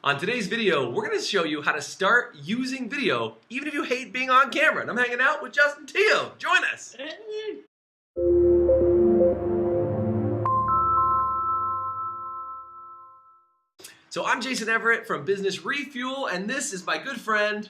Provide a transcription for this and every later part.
On today's video, we're going to show you how to start using video even if you hate being on camera. And I'm hanging out with Justin Teoh. Join us. So I'm Jason Everett from Business Refuel, and this is my good friend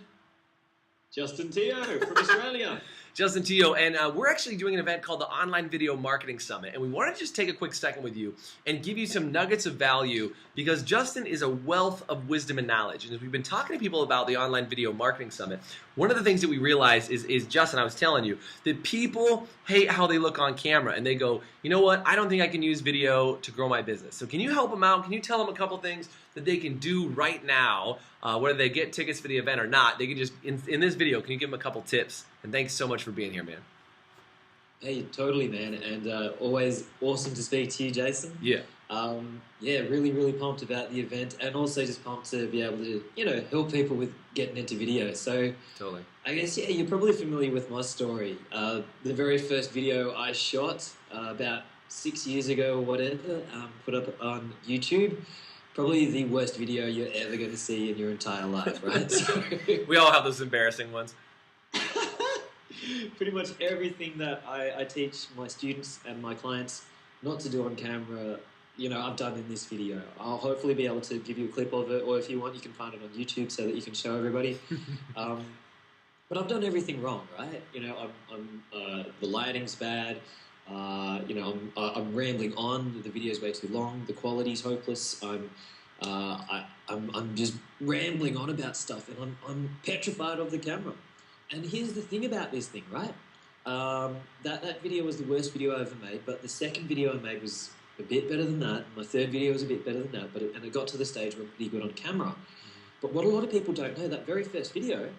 Justin Teoh from Australia. Justin Teoh, and we're actually doing an event called the Online Video Marketing Summit, and we want to just take a quick second with you and give you some nuggets of value because Justin is a wealth of wisdom and knowledge. And as we've been talking to people about the Online Video Marketing Summit, one of the things that we realized is Justin, I was telling you, that people hate how they look on camera, and they go, you know what, I don't think I can use video to grow my business. So can you help them out? Can you tell them a couple things that they can do right now, whether they get tickets for the event or not? They can just, in this video, can you give them a couple tips? And thanks so much for being here, man. Hey, totally, man, and always awesome to speak to you, Jason. Yeah. Yeah, really pumped about the event, and also just pumped to be able to, help people with getting into video. So, Totally. I guess, yeah, you're probably familiar with my story. The very first video I shot about 6 years ago or whatever, put up on YouTube. Probably the worst video you're ever going to see in your entire life, right? So, we all have those embarrassing ones. pretty much everything that I teach my students and my clients not to do on camera, I've done in this video. I'll hopefully be able to give you a clip of it, or if you want, you can find it on YouTube so that you can show everybody. But I've done everything wrong, right? The lighting's bad. I'm rambling on. The video's way too long. The quality's hopeless. I'm just rambling on about stuff, and I'm petrified of the camera. And here's the thing about this thing, right? That video was the worst video I ever made, but the second video I made was a bit better than that. My third video was a bit better than that, and it got to the stage where I'm pretty good on camera. But what a lot of people don't know, that very first video,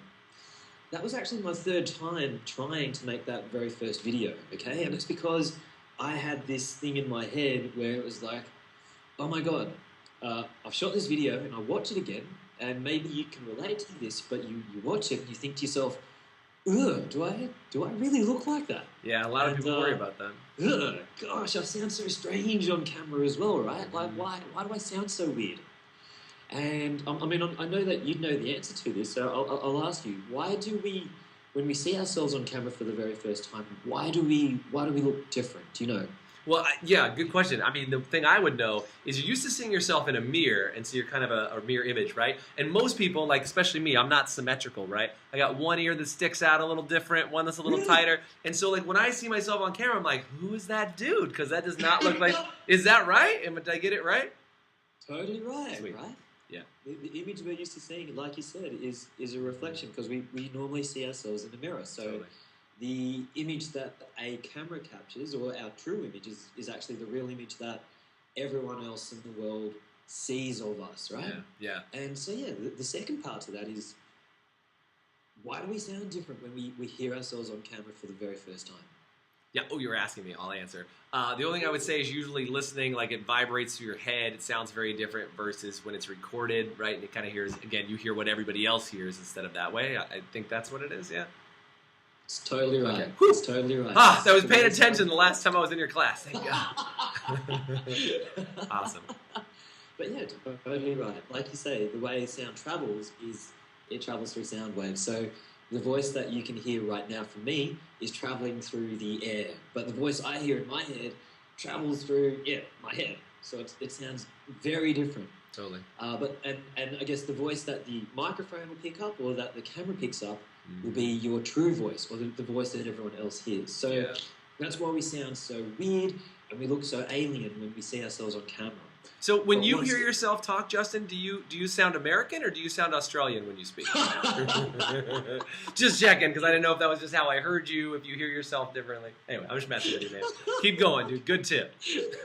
that was actually my third time trying to make that very first video, okay? And it's because I had this thing in my head where it was like, oh my God, I've shot this video and I watch it again, and maybe you can relate to this, but you watch it and you think to yourself, ugh, do I really look like that? Yeah, a lot of people worry about that. Ugh, gosh, I sound so strange on camera as well, right? Like, why do I sound so weird? And I know that you'd know the answer to this, so I'll ask you, why do we, when we see ourselves on camera for the very first time, why do we look different? Do you know? Well, yeah, good question. I mean, the thing I would know is you're used to seeing yourself in a mirror, and so you're kind of a mirror image, right? And most people, like especially me, I'm not symmetrical, right? I got one ear that sticks out a little different, one that's a little tighter. And so like when I see myself on camera, I'm like, who is that dude? Because that does not look like, is that right? Did I get it right? Totally right, Sweet. right? Yeah. The image we're used to seeing, like you said, is a reflection, because we normally see ourselves in the mirror. So Totally. The image that a camera captures, or our true image, is actually the real image that everyone else in the world sees of us, right? Yeah. And so, yeah, the second part to that is, why do we sound different when we hear ourselves on camera for the very first time? Yeah, oh, you were asking me. I'll answer. The only thing I would say is usually listening, like it vibrates through your head. It sounds very different versus when it's recorded, right? And it kind of hears, again, you hear what everybody else hears instead of that way. I think that's what it is, yeah? It's totally right. Okay. It's totally right. I was paying attention the last time I was in your class. Thank God. Awesome. But yeah, totally right. Like you say, the way sound travels is it travels through sound waves. So the voice that you can hear right now from me is traveling through the air. But the voice I hear in my head travels through, my head. So it sounds very different. Totally. And I guess the voice that the microphone will pick up, or that the camera picks up, will be your true voice, or the voice that everyone else hears. So that's why we sound so weird and we look so alien when we see ourselves on camera. So when you hear yourself talk, Justin, do you sound American or do you sound Australian when you speak? Just checking, because I didn't know if that was just how I heard you, if you hear yourself differently. Anyway, I'm just messing with you, man. Keep going, dude. Good tip.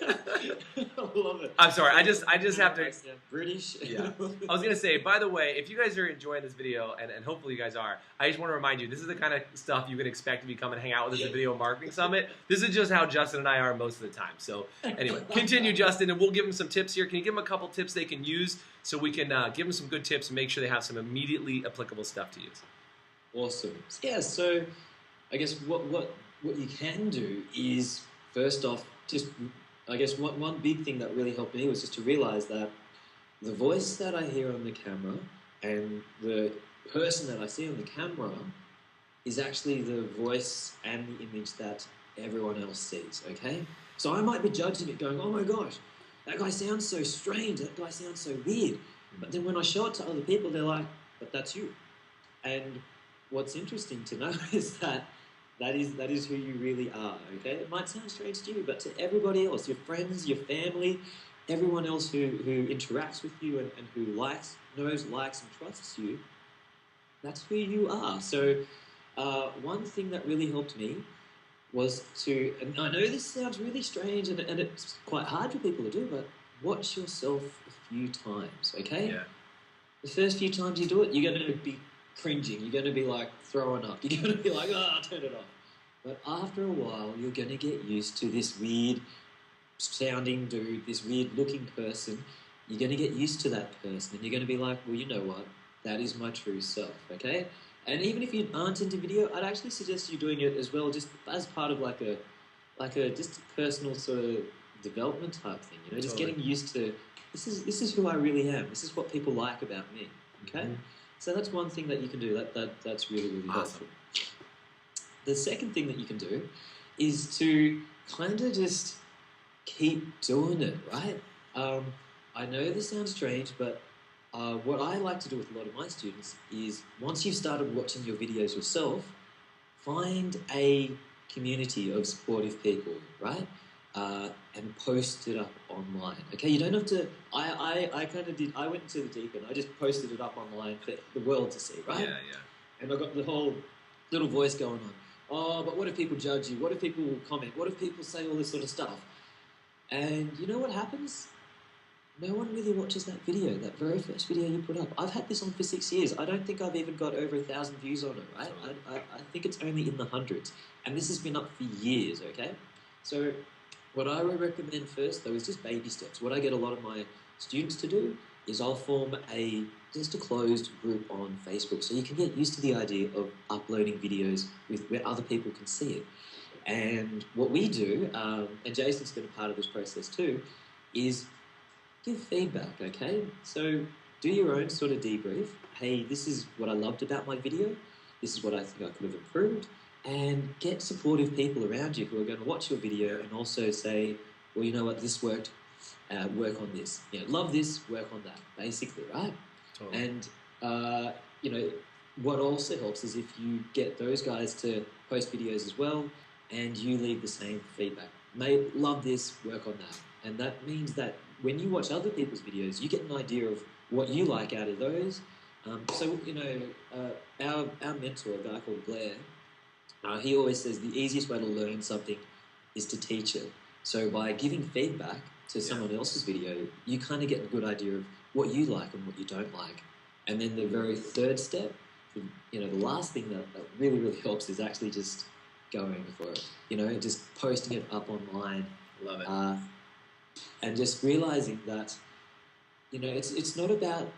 I love it. I'm sorry. I just have to. British. Yeah. I was gonna say, by the way, if you guys are enjoying this video, and hopefully you guys are, I just want to remind you, this is the kind of stuff you can expect if you come and hang out with us at the Video Marketing Summit. This is just how Justin and I are most of the time. So anyway, continue, Justin, and we'll give them some tips here. Can you give them a couple tips they can use so we can give them some good tips and make sure they have some immediately applicable stuff to use? Awesome. Yeah. So I guess what you can do is, first off, just I guess one big thing that really helped me was just to realize that the voice that I hear on the camera and the person that I see on the camera is actually the voice and the image that everyone else sees, okay? So I might be judging it going, oh my gosh, that guy sounds so strange, that guy sounds so weird. But then when I show it to other people, they're like, but that's you. And what's interesting to know is that that is who you really are, okay? It might sound strange to you, but to everybody else, your friends, your family, everyone else who interacts with you and who knows, likes, and trusts you, that's who you are. So one thing that really helped me was to, and I know this sounds really strange and it's quite hard for people to do, but watch yourself a few times, okay? Yeah. The first few times you do it, you're going to be cringing. You're going to be like throwing up. You're going to be like, turn it off. But after a while, you're going to get used to this weird sounding dude, this weird looking person. You're going to get used to that person and you're going to be like, well, you know what? That is my true self, okay? And even if you aren't into video, I'd actually suggest you doing it as well, just as part of like a just a personal sort of development type thing, you know, just getting used to this is who I really am. This is what people like about me, okay? Mm-hmm. So that's one thing that you can do. That's really, really helpful. The second thing that you can do is to kind of just keep doing it, right? I know this sounds strange, but what I like to do with a lot of my students is once you've started watching your videos yourself, find a community of supportive people, right? And post it up online. Okay, you don't have to. I kind of did. I went into the deep end. I just posted it up online for the world to see, right? Yeah. And I got the whole little voice going on. Oh, but what if people judge you? What if people comment? What if people say all this sort of stuff? And you know what happens? No one really watches that video, that very first video you put up. I've had this on for 6 years. I don't think I've even got over 1,000 views on it, right? I think it's only in the hundreds. And this has been up for years, okay? So what I would recommend first, though, is just baby steps. What I get a lot of my students to do is I'll form just a closed group on Facebook so you can get used to the idea of uploading videos where other people can see it. And what we do, and Jason's been a part of this process too, is give feedback, okay? So do your own sort of debrief. Hey, this is what I loved about my video. This is what I think I could have improved. And get supportive people around you who are going to watch your video and also say, well, you know what, this worked, work on this. You know, love this, work on that, basically, right? Totally. And, you know, what also helps is if you get those guys to post videos as well and you leave the same feedback. Mate, love this, work on that. And that means that when you watch other people's videos, you get an idea of what you like out of those. So, you know, our mentor, a guy called Blair, he always says the easiest way to learn something is to teach it. So by giving feedback to someone else's video, you kind of get a good idea of what you like and what you don't like. And then the very third step, you know, the last thing that really, really helps is actually just going for it. You know, just posting it up online. Love it. And just realizing that, you know, it's not about,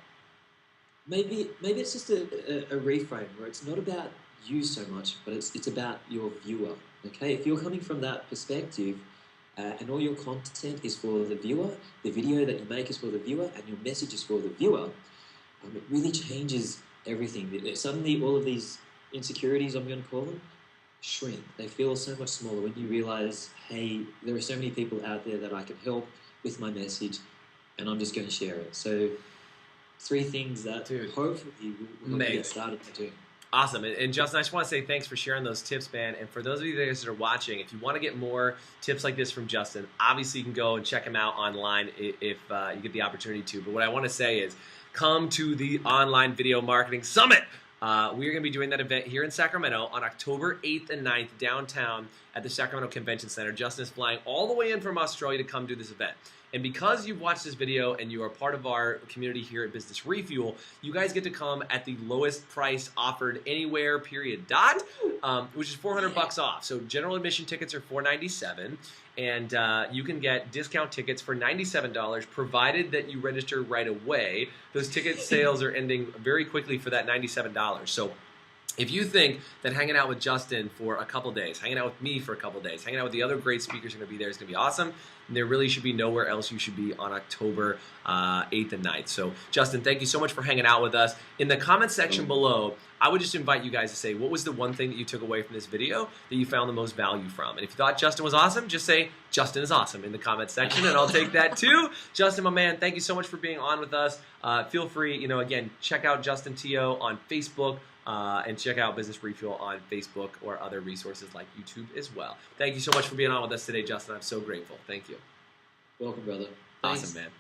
maybe it's just a reframe where it's not about you so much, but it's about your viewer, okay? If you're coming from that perspective and all your content is for the viewer, the video that you make is for the viewer, and your message is for the viewer, it really changes everything. Suddenly all of these insecurities, I'm going to call them, shrink. They feel so much smaller when you realize, hey, there are so many people out there that I can help with my message, and I'm just going to share it. So 3 things that hopefully will help you get started by doing. Awesome. And Justin, I just want to say thanks for sharing those tips, man. And for those of you guys that are watching, if you want to get more tips like this from Justin, obviously you can go and check him out online if you get the opportunity to. But what I want to say is come to the Online Video Marketing Summit. We are going to be doing that event here in Sacramento on October 8th and 9th downtown at the Sacramento Convention Center. Justin is flying all the way in from Australia to come do this event. And because you've watched this video and you are part of our community here at Business Refuel, you guys get to come at the lowest price offered anywhere, period, dot, which is $400 off. So general admission tickets are $497, and you can get discount tickets for $97, provided that you register right away. Those ticket sales are ending very quickly for that $97. So If you think that hanging out with Justin for a couple days, hanging out with me for a couple days, hanging out with the other great speakers who are going to be there is going to be awesome, there really should be nowhere else you should be on October 8th and 9th. So, Justin, thank you so much for hanging out with us. In the comment section below, I would just invite you guys to say, what was the one thing that you took away from this video that you found the most value from? And if you thought Justin was awesome, just say, Justin is awesome in the comment section, and I'll take that too. Justin, my man, thank you so much for being on with us. Feel free, again, check out Justin Teoh on Facebook, and check out Business Refuel on Facebook or other resources like YouTube as well. Thank you so much for being on with us today, Justin. I'm so grateful. Thank you. Welcome, brother. Thanks. Awesome, man.